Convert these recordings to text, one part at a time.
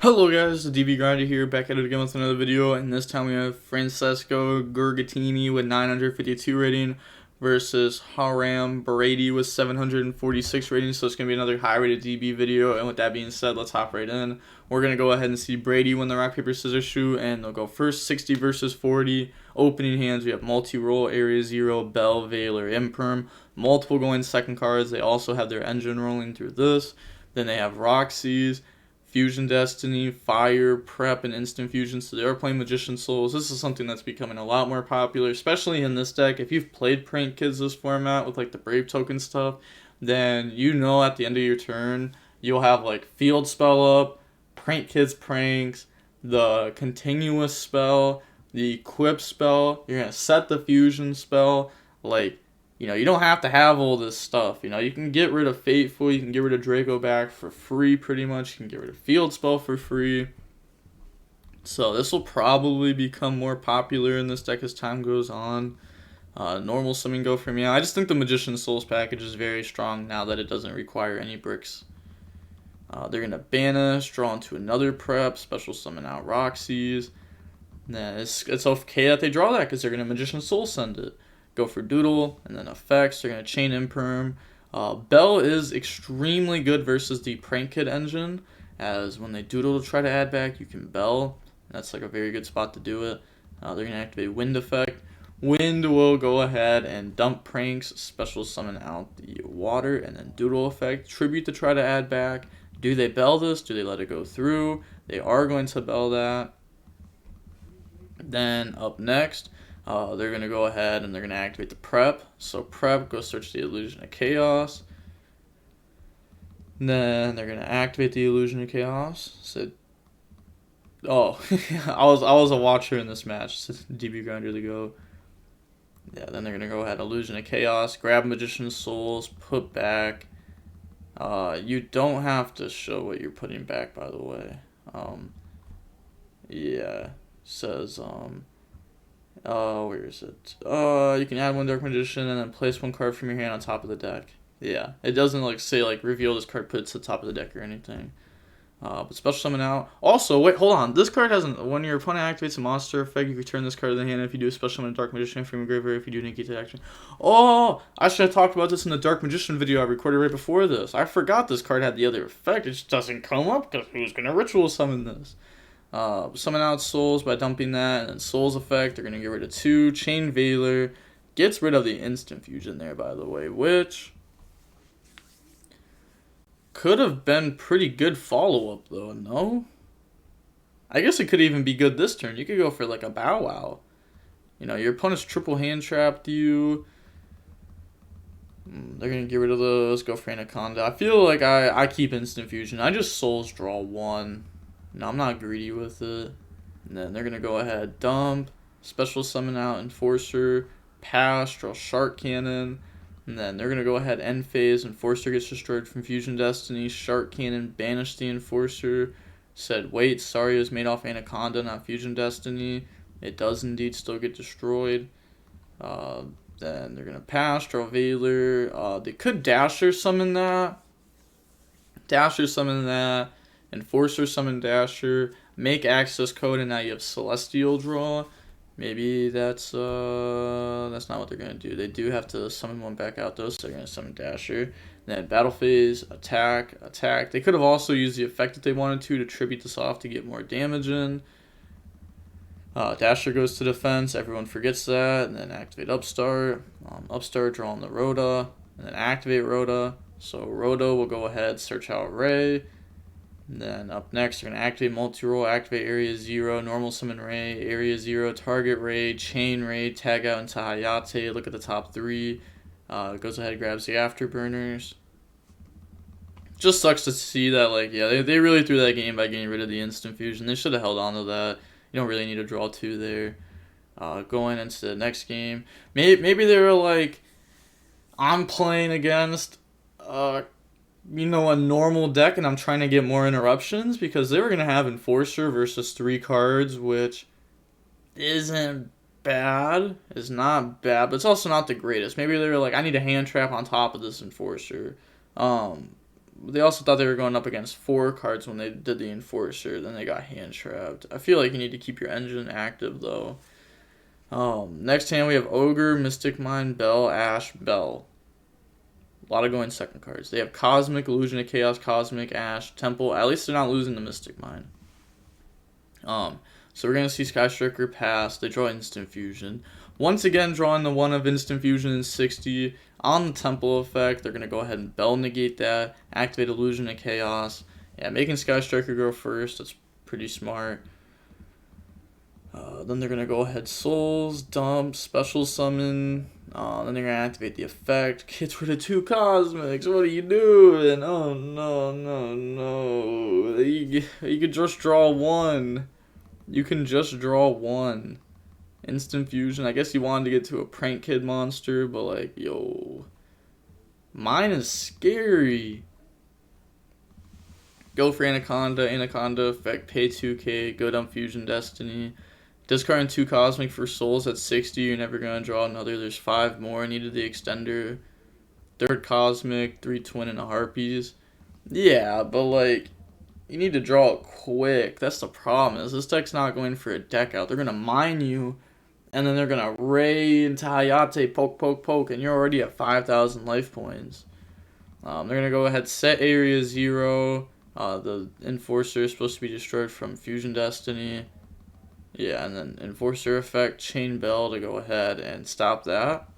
Hello guys, the DB Grinder here, back at it again with another video, and this time we have Francesco Gurgatini with 952 rating versus Haram Brady with 746 rating, so it's going to be another high rated DB video. And with that being said, let's hop right in. We're going to go ahead and see Brady win the rock, paper, scissors shoot, and they'll go first 60 versus 40. Opening hands, we have multi-roll, area 0, Bell, Valor, Imperm, multiple going second cards. They also have their engine rolling through this. Then they have Roxy's, Fusion Destiny, Fire, Prep, and Instant Fusion. So they are playing Magician Souls. This is something that's becoming a lot more popular, especially in this deck. If you've played Prank Kids this format with like the Brave token stuff, then you know at the end of your turn, you'll have like Field Spell up, Prank Kids Pranks, the Continuous Spell, the Equip Spell. You're going to set the Fusion Spell. Like, you know, you don't have to have all this stuff. You know, you can get rid of Fateful, you can get rid of Draco back for free pretty much. You can get rid of Field Spell for free. So this will probably become more popular in this deck as time goes on. Normal Summon Go from, yeah. I just think the Magician Souls package is very strong now that it doesn't require any bricks. They're going to banish, draw into another prep, special summon out Roxy's. Then it's okay that they draw that because they're going to Magician Soul send it. Go for Doodle, and then effects, they're going to chain Imperm. Bell is extremely good versus the Prank Kid engine, as when they Doodle to try to add back, you can Bell. That's like a very good spot to do it. They're going to activate Wind effect. Wind will go ahead and dump Pranks, special summon out the water, and then Doodle effect. Tribute to try to add back. Do they Bell this? Do they let it go through? They are going to Bell that. Then up next, they're going to go ahead and they're going to activate the Prep. So Prep, go search the Illusion of Chaos. And then they're going to activate the Illusion of Chaos. So, oh, I was a watcher in this match. DB Grinder to go. Yeah, then they're going to go ahead, Illusion of Chaos, grab Magician Souls, put back. You don't have to show what you're putting back, by the way. Yeah, says, where is it? You can add one Dark Magician and then place one card from your hand on top of the deck. Yeah, it doesn't like say like reveal this card, put it to the top of the deck or anything. But special summon out. Also, wait, hold on. This card doesn't. When your opponent activates a monster effect, you return this card to the hand. If you do a special summon a Dark Magician from your graveyard, if you do negate that action. Oh, I should have talked about this in the Dark Magician video I recorded right before this. I forgot this card had the other effect. It just doesn't come up because who's gonna ritual summon this? Summon out Souls by dumping that, and then Souls effect, they're going to get rid of 2. Chain Valor gets rid of the Instant Fusion there, by the way, which could have been pretty good follow-up, though, no? I guess it could even be good this turn. You could go for, like, a Bow Wow. You know, your opponent's triple hand-trapped you. They're going to get rid of those, go for Anaconda. I feel like I keep Instant Fusion. I just Souls draw 1. No, I'm not greedy with it. And then they're going to go ahead, dump, special summon out Enforcer, pass, draw Shark Cannon. And then they're going to go ahead, end phase, Enforcer gets destroyed from Fusion Destiny, Shark Cannon, banish the Enforcer. Said, wait, sorry, it was made off Anaconda, not Fusion Destiny. It does indeed still get destroyed. Then they're going to pass, draw Valor. They could Dasher summon that. Enforcer summon Dasher, make access code, and now you have Celestial draw. Maybe that's not what they're gonna do. They do have to summon one back out though, so they're gonna summon Dasher. Then battle phase, attack. They could have also used the effect if they wanted to tribute this off to get more damage in. Dasher goes to defense, everyone forgets that, and then activate Upstart. Upstart, draw on the Rhoda, and then activate Rhoda. So Rhoda will go ahead, search out Ray. And then up next, they're going to activate multi-roll, activate area 0, normal summon Ray, area 0, target Ray, chain Ray, tag out into Hayate, look at the top 3, goes ahead and grabs the afterburners. Just sucks to see that, like, yeah, they really threw that game by getting rid of the Instant Fusion. They should have held on to that. You don't really need to draw 2 there. Going into the next game, maybe they were like, I'm playing against you know, a normal deck, and I'm trying to get more interruptions, because they were going to have Enforcer versus 3 cards, which isn't bad. It's not bad, but it's also not the greatest. Maybe they were like, I need a hand trap on top of this Enforcer. they also thought they were going up against 4 cards when they did the Enforcer. Then they got hand trapped. I feel like you need to keep your engine active though. Next hand we have Ogre, Mystic Mine, Bell, Ash, Bell. A lot of going second cards. They have Cosmic, Illusion of Chaos, Cosmic, Ash, Temple. At least they're not losing the Mystic Mine. So we're going to see Sky Striker pass. They draw Instant Fusion. Once again, drawing the 1 of Instant Fusion in 60. On the Temple effect, they're going to go ahead and Bell negate that. Activate Illusion of Chaos. Yeah, making Sky Striker go first. That's pretty smart. Then they're going to go ahead Souls, Dump, Special Summon. Then they're going to activate the effect. Gets rid of 2 Cosmics. What are you doing? Oh, no. You could just draw 1. You can just draw 1. Instant Fusion. I guess you wanted to get to a Prank Kid monster, but like, yo. Mine is scary. Go for Anaconda. Anaconda effect. Pay 2k. Go down Fusion Destiny. Discarding 2 Cosmic for Souls at 60. You're never going to draw another. There's 5 more. Needed the extender. 3rd Cosmic. 3 Twin and a Harpies. Yeah, but like, you need to draw it quick. That's the problem. Is this deck's not going for a deck out. They're going to mine you. And then they're going to Ray into Hayate. Poke. And you're already at 5,000 life points. They're going to go ahead. Set Area 0. The Enforcer is supposed to be destroyed from Fusion Destiny. Yeah, and then Enforcer effect, Chain Bell to go ahead and stop that.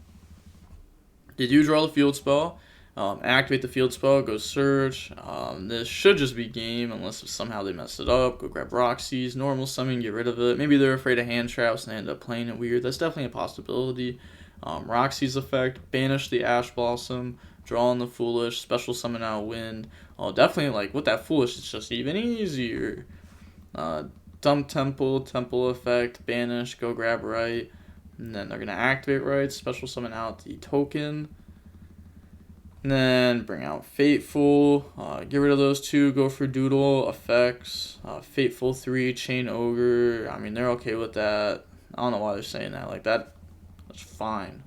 Did you draw the field spell? Activate the field spell, go search. This should just be game unless somehow they mess it up. Go grab Roxy's, normal summon, get rid of it. Maybe they're afraid of hand traps and they end up playing it weird. That's definitely a possibility. Roxy's effect, banish the Ash Blossom, draw on the Foolish, special summon out Wind. Oh, definitely like with that Foolish, it's just even easier. Dump Temple effect, banish, go grab Right, and then they're going to activate Right, special summon out the token, and then bring out Fateful, get rid of those 2, go for Doodle, effects, Fateful 3, Chain Ogre. I mean, they're okay with that. I don't know why they're saying that, like that's fine.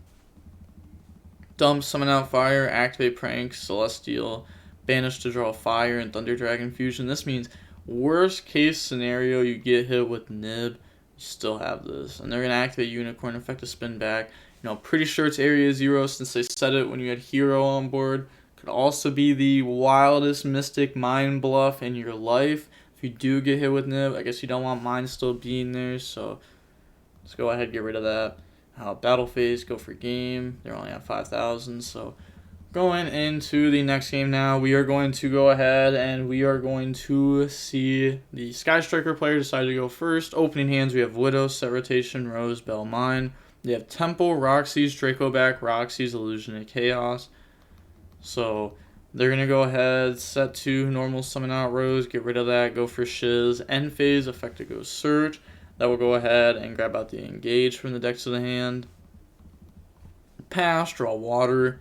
Dump, summon out Fire, activate Prank, Celestial, banish to draw Fire, and Thunder Dragon Fusion. This means worst case scenario, you get hit with Nib, you still have this. And they're going to activate Unicorn, effect to spin back. You know, pretty sure it's Area 0 since they said it when you had Hero on board. Could also be the wildest Mystic Mine bluff in your life. If you do get hit with Nib, I guess you don't want Mine still being there, so let's go ahead and get rid of that. Battle Phase, go for game. They're only at 5,000, so going into the next game now, we are going to go ahead and we are going to see the Sky Striker player decide to go first. Opening hands, we have Widow, Set Rotation, Rose, Bell, Mine. They have Temple, Roxy's, Draco back, Roxy's, Illusion of Chaos. So they're going to go ahead, set 2, normal summon out Rose, get rid of that, go for Shiz. End phase, effect to go Surge. That will go ahead and grab out the Engage from the deck to the hand. Pass, draw Water.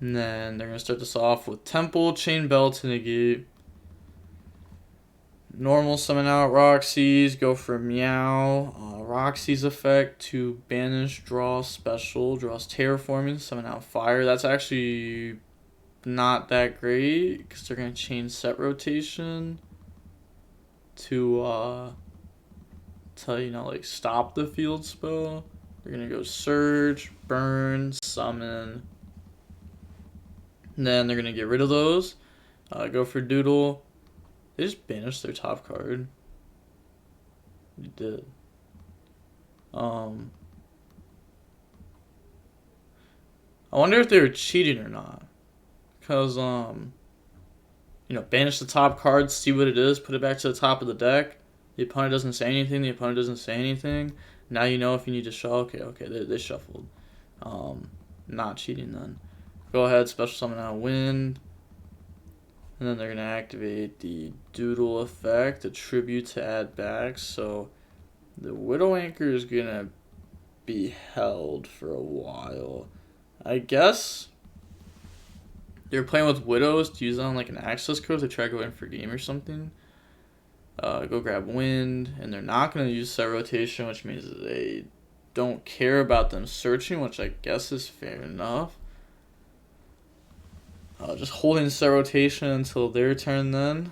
And then they're going to start this off with Temple, Chain Bell to negate. Normal summon out Roxy's, go for Meow. Roxy's effect to banish, draw special, draws Terraforming, summon out Fire. That's actually not that great because they're going to change Set Rotation to like stop the field spell. They're going to go Surge, Burn, Summon. And then they're going to get rid of those. Go for Doodle. They just banished their top card. You did. I wonder if they were cheating or not. Because, banish the top card, see what it is, put it back to the top of the deck. The opponent doesn't say anything, the opponent doesn't say anything. Now you know if you need to shuffle. Okay, they shuffled. Not cheating then. Go ahead, special summon out Wind. And then they're going to activate the Doodle effect, a tribute to add back. So the Widow Anchor is going to be held for a while. I guess they're playing with Widows to use on like an access code to try to go in for game or something. Go grab Wind. And they're not going to use Set Rotation, which means they don't care about them searching, which I guess is fair enough. Just holding set rotation until their turn then.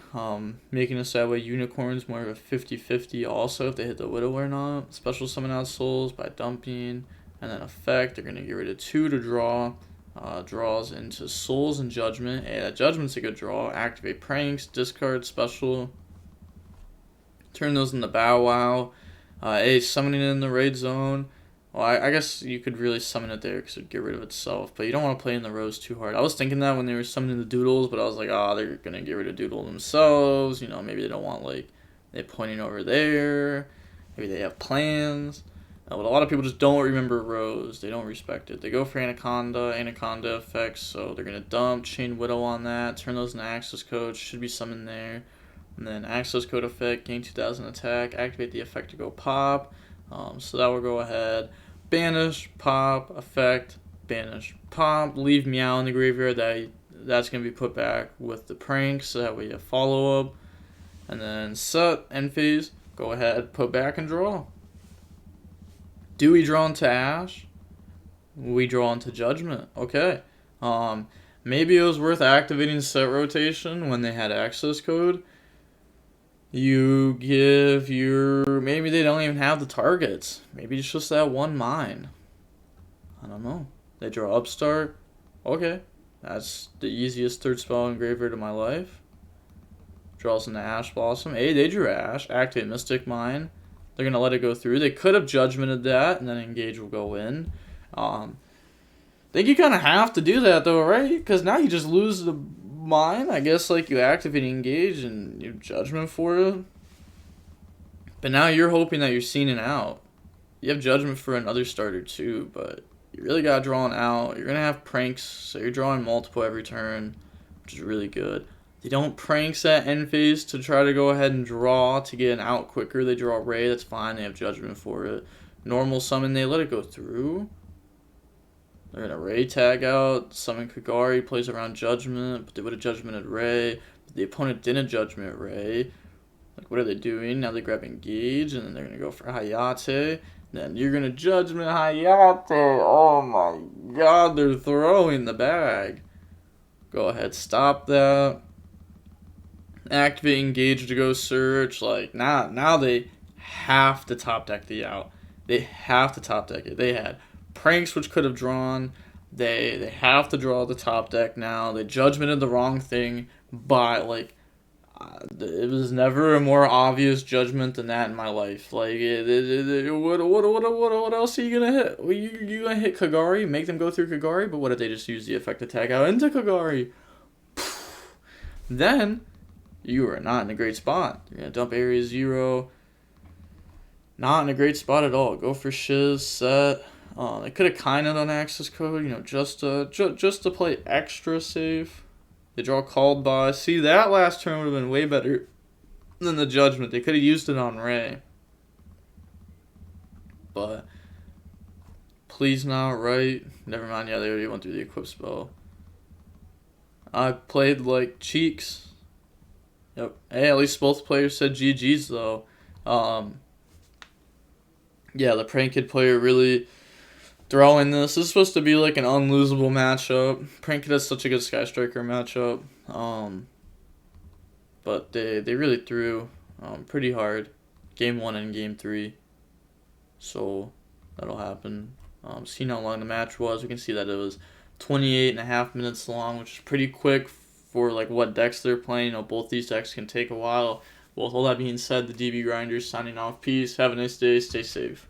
Making it so that way Unicorn's more of a 50-50 also if they hit the Widow or not. Special summon out souls by dumping. And then effect, they're going to get rid of 2 to draw. Draws into Souls and Judgment. Hey, that Judgment's a good draw. Activate Pranks, discard special. Turn those into Bow Wow. Hey, summoning it in the raid zone. Well, I guess you could really summon it there because it would get rid of itself. But you don't want to play in the rows too hard. I was thinking that when they were summoning the Doodles, but I was like, oh, they're going to get rid of Doodle themselves. You know, maybe they don't want, like, they're pointing over there. Maybe they have plans. But a lot of people just don't remember rows. They don't respect it. They go for Anaconda effects, so they're going to dump Chain Widow on that, turn those into Access Codes, should be summoned there. And then Access Code effect, gain 2000 attack, activate the effect to go pop. So that will go ahead. Banish, pop, effect, banish, pop, leave Meow in the graveyard. That's going to be put back with the pranks, so that way you have follow-up. And then set, end phase, go ahead, put back and draw. Do we draw into Ash? We draw into Judgment. Okay. Maybe it was worth activating set rotation when they had access code. You give your... Maybe they don't even have the targets. Maybe it's just that one mine. I don't know. They draw Upstart. Okay. That's the easiest third spell in graveyard of my life. Draws into Ash Blossom. Hey, they drew Ash. Activate Mystic Mine. They're going to let it go through. They could have Judgmented that, and then Engage will go in. I think you kind of have to do that, though, right? Because now you just lose the mine. I guess, like, you activate Engage and you Judgment for it. But now you're hoping that you're seeing it out. You have Judgment for another starter, too, but you really got drawn out. You're going to have Pranks, so you're drawing multiple every turn, which is really good. They don't Pranks at end phase to try to go ahead and draw to get an out quicker. They draw Ray, that's fine. They have Judgment for it. Normal summon, they let it go through. They're going to Ray tag out. Summon Kagari, plays around Judgment, but they would have Judgmented Ray. But the opponent didn't Judgment Ray. Like, what are they doing? Now they grab Engage, and then they're going to go for Hayate. Then you're going to Judgment Hayate. Oh my god, they're throwing the bag. Go ahead, stop that. Activate Engage to go search. Like, now they have to top deck the out. They have to top deck it. They had Pranks, which could have drawn. They have to draw the top deck now. They Judgmented the wrong thing, but, like, it was never a more obvious judgment than that in my life. Like, what else are you gonna hit? Well, you gonna hit Kagari, make them go through Kagari, but what if they just use the effect to tag out into Kagari? Then you are not in a great spot. You're going to dump Area 0. Not in a great spot at all. Go for Shiz, set. They could have kind of done access code, you know, just to play extra safe. They draw Called By. See, that last turn would have been way better than the Judgment. They could have used it on Ray. But, please not, right? Never mind, yeah, they already went through the equip spell. I played like Cheeks. Yep. Hey, at least both players said GG's though. Yeah, the Prank Kid player really throwing this. This is supposed to be like an unlosable matchup. Prank Kid has such a good Sky Striker matchup. But they really threw pretty hard. Game 1 and Game 3. So that'll happen. Seeing how long the match was, we can see that it was 28.5 minutes long, which is pretty quick for like what decks they're playing. You know, both these decks can take a while. Well, with all that being said, the DB Grinders signing off. Peace. Have a nice day. Stay safe.